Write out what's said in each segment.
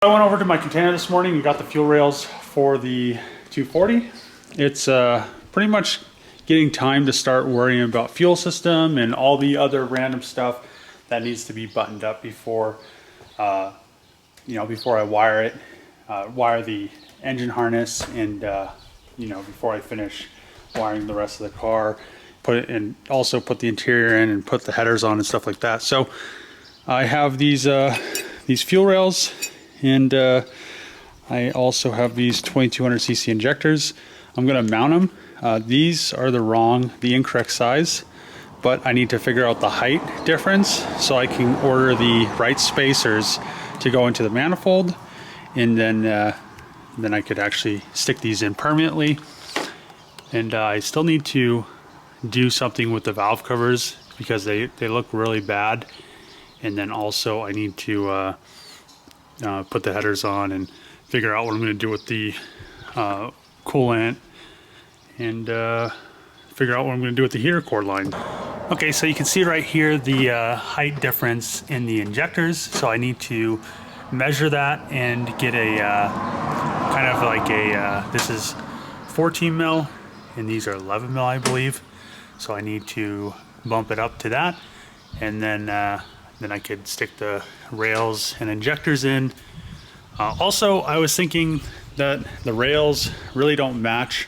I went over to my container this morning and got the fuel rails for the 240. It's pretty much getting time to start worrying about fuel system and all the other random stuff that needs to be buttoned up before, before I wire it, wire the engine harness, and before I finish wiring the rest of the car, put it in, also put the interior in and put the headers on and stuff like that. So I have these fuel rails. And I also have these 2200cc injectors. I'm going to mount them. These are the incorrect size, but I need to figure out the height difference so I can order the right spacers to go into the manifold, and then I could actually stick these in permanently. And I still need to do something with the valve covers because they look really bad. And then also I need to put the headers on and figure out what I'm going to do with the coolant, and figure out what I'm going to do with the heater cord line. Okay, so you can see right here the height difference in the injectors. So I need to measure that and get a kind of like this is 14 mil and these are 11 mil, I believe. So I need to bump it up to that, and then I could stick the rails and injectors in. Also, I was thinking that the rails really don't match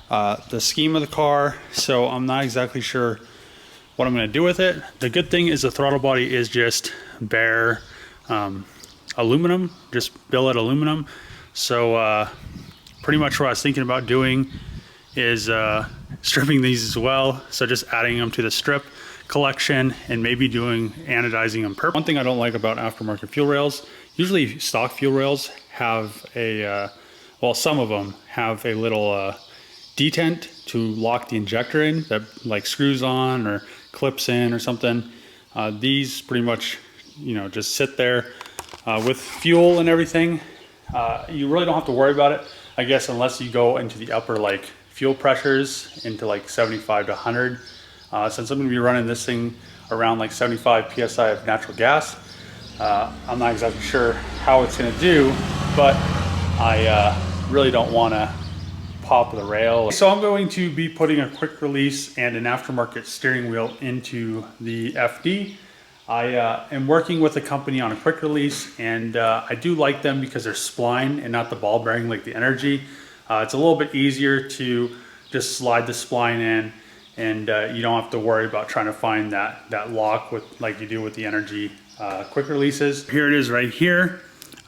the scheme of the car, so I'm not exactly sure what I'm going to do with it. The good thing is the throttle body is just bare aluminum, just billet aluminum. So pretty much what I was thinking about doing is stripping these as well. So just adding them to the strip collection and maybe doing anodizing them purple. One thing I don't like about aftermarket fuel rails, usually stock fuel rails have a, well, some of them have a little detent to lock the injector in that like screws on or clips in or something. These pretty much, just sit there with fuel and everything. You really don't have to worry about it, I guess, unless you go into the upper like fuel pressures into like 75 to 100. Since I'm going to be running this thing around like 75 psi of natural gas, I'm not exactly sure how it's going to do, but I really don't want to pop the rail. So I'm going to be putting a quick release and an aftermarket steering wheel into the FD. I am working with a company on a quick release, and I do like them because they're spline and not the ball bearing like the Energy. It's a little bit easier to just slide the spline in, and you don't have to worry about trying to find that lock with like you do with the Energy quick releases. Here it is right here.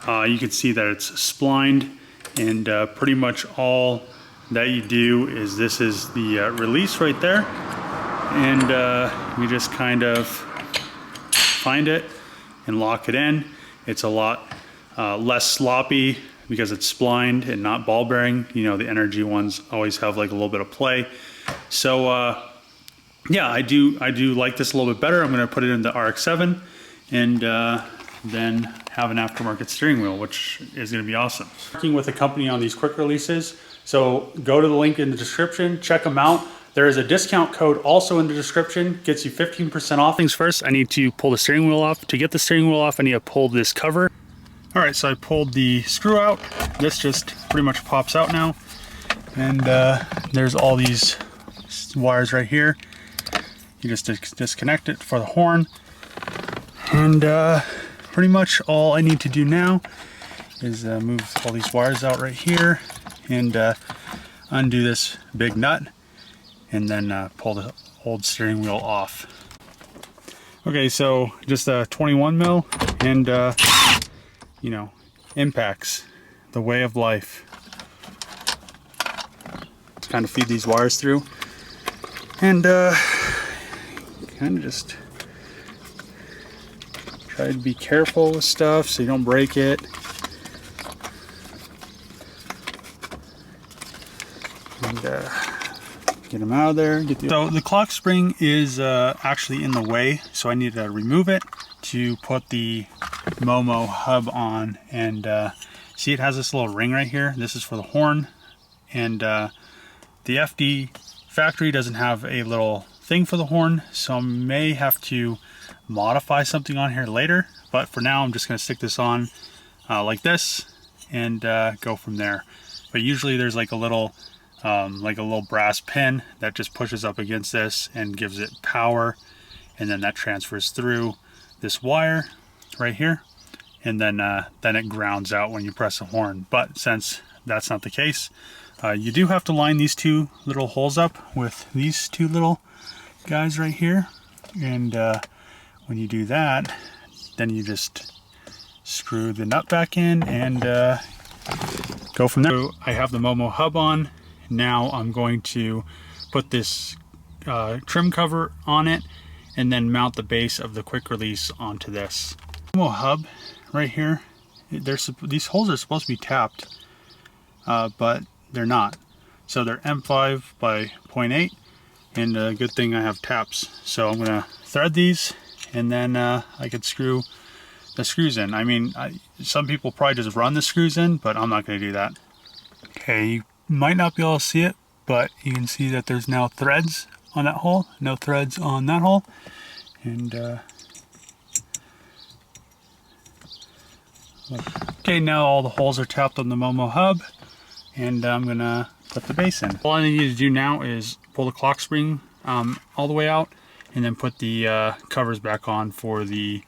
You can see that it's splined, and pretty much all that you do is this is the release right there, and you just kind of find it and lock it in. It's a lot less sloppy because it's splined and not ball bearing. The Energy ones always have like a little bit of play. So yeah, I do like this a little bit better. I'm going to put it in the RX-7 and then have an aftermarket steering wheel, which is going to be awesome. Working with a company on these quick releases, so go to the link in the description, check them out. There is a discount code also in the description, gets you 15% off. Things first, I need to pull the steering wheel off. To get the steering wheel off, I need to pull this cover. All right, so I pulled the screw out. This just pretty much pops out now. And there's all these wires right here. You just disconnect it for the horn. And pretty much all I need to do now is move all these wires out right here and undo this big nut, and then pull the old steering wheel off. Okay, so just a 21 mil and impacts, the way of life. Just kind of feed these wires through, and kind of just try to be careful with stuff so you don't break it. And get them out of there. So the clock spring is actually in the way, so I need to remove it to put the Momo hub on. And see, it has this little ring right here. This is for the horn, and the FD factory doesn't have a little thing for the horn, so I may have to modify something on here later, but for now I'm just going to stick this on like this, and go from there. But usually there's like a little brass pin that just pushes up against this and gives it power, and then that transfers through this wire right here, and then it grounds out when you press the horn. But since that's not the case, you do have to line these two little holes up with these two little guys right here, and when you do that, then you just screw the nut back in and go from there. So I have the Momo hub on. Now I'm going to put this trim cover on it and then mount the base of the quick release onto this. Momo hub right here, these holes are supposed to be tapped, but they're not. So they're M5 by 0.8, and a good thing I have taps. So I'm gonna thread these, and then I could screw the screws in. I mean, some people probably just run the screws in, but I'm not gonna do that. Okay, you might not be able to see it, but you can see that there's now threads on that hole, no threads on that hole. And okay, now all the holes are tapped on the Momo hub, and I'm gonna put the base in. All I need to do now is pull the clock spring all the way out, and then put the covers back on for the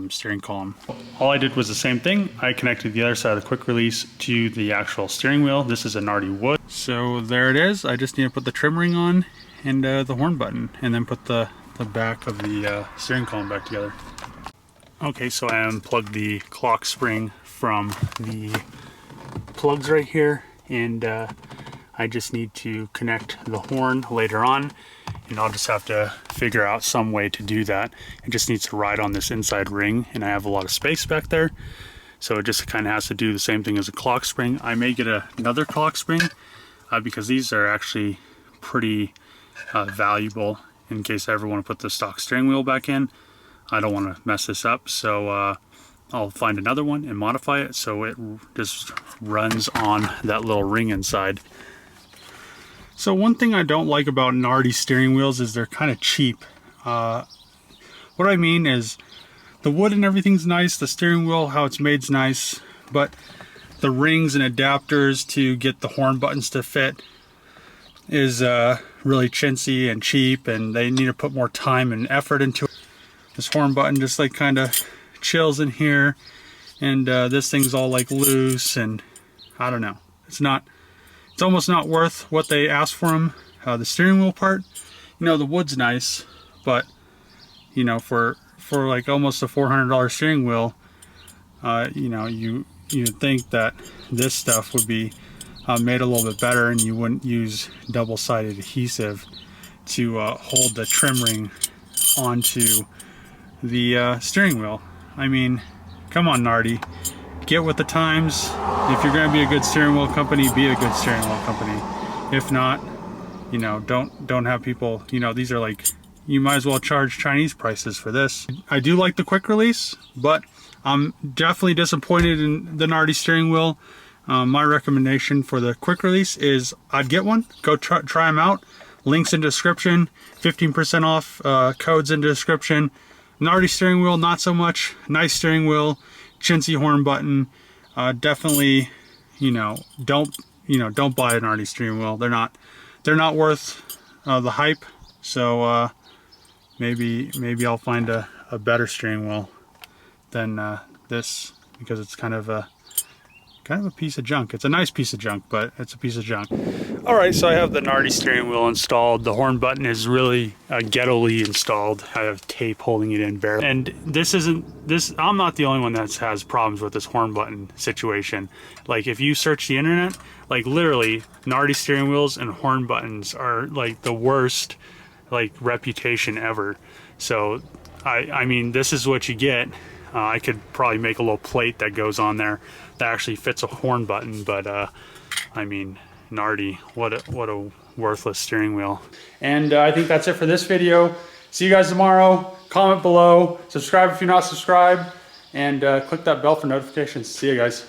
steering column. All I did was the same thing. I connected the other side of the quick release to the actual steering wheel. This is a Nardi wood. So there it is. I just need to put the trim ring on and the horn button, and then put the back of the steering column back together. Okay, so I unplugged the clock spring from the plugs right here, and I just need to connect the horn later on, and I'll just have to figure out some way to do that. It just needs to ride on this inside ring, and I have a lot of space back there, so it just kind of has to do the same thing as a clock spring. I may get another clock spring because these are actually pretty valuable in case I ever want to put the stock steering wheel back in. I don't want to mess this up, so I'll find another one and modify it so it just runs on that little ring inside. So one thing I don't like about Nardi steering wheels is they're kind of cheap. What I mean is the wood and everything's nice, the steering wheel, how it's made is nice, but the rings and adapters to get the horn buttons to fit is really chintzy and cheap, and they need to put more time and effort into it. This horn button just like kind of chills in here, and this thing's all like loose, and I don't know. It's almost not worth what they asked for them. The steering wheel part, you know, the wood's nice, but you know, for like almost a $400 steering wheel, you know, you'd think that this stuff would be made a little bit better, and you wouldn't use double-sided adhesive to hold the trim ring onto the steering wheel. I mean, come on, Nardi, get with the times. If you're going to be a good steering wheel company, be a good steering wheel company. If not, you know, don't have people, you know, these are like, you might as well charge Chinese prices for this. I do like the quick release, but I'm definitely disappointed in the Nardi steering wheel. My recommendation for the quick release is I'd get one. Go try them out. Links in description. 15% off. Codes in description. Nardi steering wheel, not so much. Nice steering wheel. Chintzy horn button. Definitely, don't buy a Nardi steering wheel. They're not worth the hype. So maybe I'll find a better steering wheel than this, because it's kind of a piece of junk. It's a nice piece of junk, but it's a piece of junk. All right, so I have the Nardi steering wheel installed. The horn button is really ghetto-ly installed. I have tape holding it in barely. And I'm not the only one that has problems with this horn button situation. Like, if you search the internet, like literally Nardi steering wheels and horn buttons are like the worst like reputation ever. So I mean, this is what you get. I could probably make a little plate that goes on there that actually fits a horn button, but I mean, Nardi, what a worthless steering wheel. And I think that's it for this video. See you guys tomorrow. Comment below, subscribe if you're not subscribed, and click that bell for notifications. See you guys.